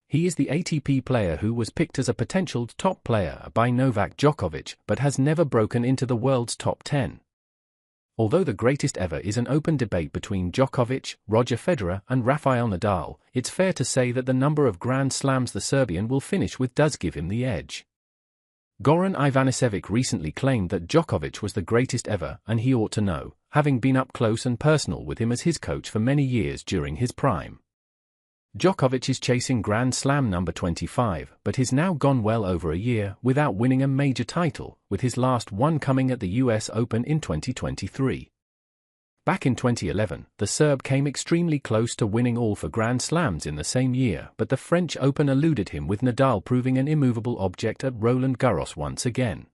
He is the ATP player who was picked as a potential top player by Novak Djokovic but has never broken into the world's top 10. Although the greatest ever is an open debate between Djokovic, Roger Federer and Rafael Nadal, it's fair to say that the number of Grand Slams the Serbian will finish with does give him the edge. Goran Ivanisevic recently claimed that Djokovic was the greatest ever, and he ought to know, having been up close and personal with him as his coach for many years during his prime. Djokovic is chasing Grand Slam number 25, but has now gone well over a year without winning a major title, with his last one coming at the US Open in 2023. Back in 2011, the Serb came extremely close to winning all 4 Grand Slams in the same year, but the French Open eluded him, with Nadal proving an immovable object at Roland Garros once again.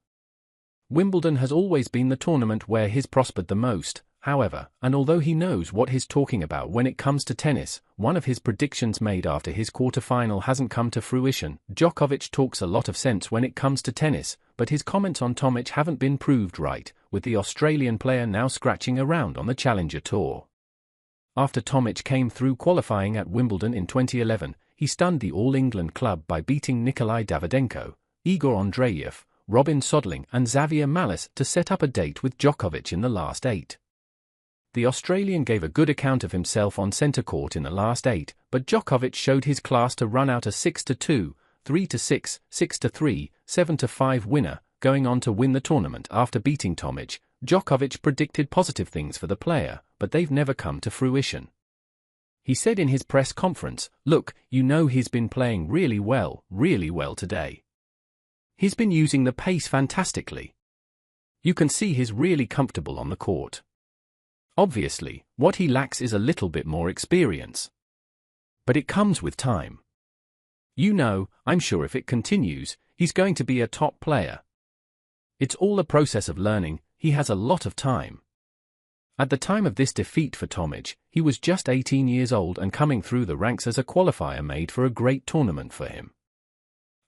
Wimbledon has always been the tournament where he's prospered the most, however, and although he knows what he's talking about when it comes to tennis, one of his predictions made after his quarterfinal hasn't come to fruition. Djokovic talks a lot of sense when it comes to tennis, but his comments on Tomic haven't been proved right, with the Australian player now scratching around on the Challenger Tour. After Tomic came through qualifying at Wimbledon in 2011, he stunned the All England club by beating Nikolai Davydenko, Igor Andreev, Robin Soderling and Xavier Malisse to set up a date with Djokovic in the last 8. The Australian gave a good account of himself on centre court in the last 8, but Djokovic showed his class to run out a 6-2, 3-6, 6-3, 7-5 winner, going on to win the tournament after beating Tomic. Djokovic predicted positive things for the player, but they've never come to fruition. He said in his press conference, "Look, he's been playing really well today. He's been using the pace fantastically. You can see he's really comfortable on the court. Obviously, what he lacks is a little bit more experience. But it comes with time. I'm sure if it continues, he's going to be a top player. It's all a process of learning, he has a lot of time." At the time of this defeat for Tomic, he was just 18 years old and coming through the ranks as a qualifier made for a great tournament for him.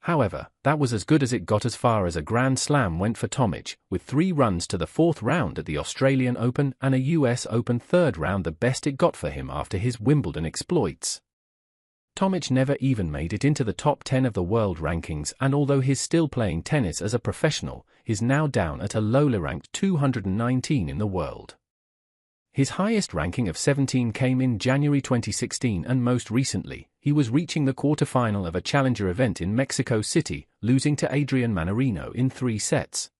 However, that was as good as it got as far as a Grand Slam went for Tomic, with 3 runs to the 4th round at the Australian Open and a US Open 3rd round the best it got for him after his Wimbledon exploits. Tomic never even made it into the top 10 of the world rankings, and although he's still playing tennis as a professional, he's now down at a lowly ranked 219 in the world. His highest ranking of 17 came in January 2016, and most recently, he was reaching the quarterfinal of a challenger event in Mexico City, losing to Adrian Manarino in 3 sets.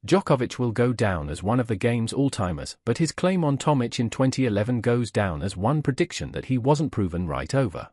Djokovic will go down as one of the game's all-timers, but his claim on Tomic in 2011 goes down as one prediction that he wasn't proven right over.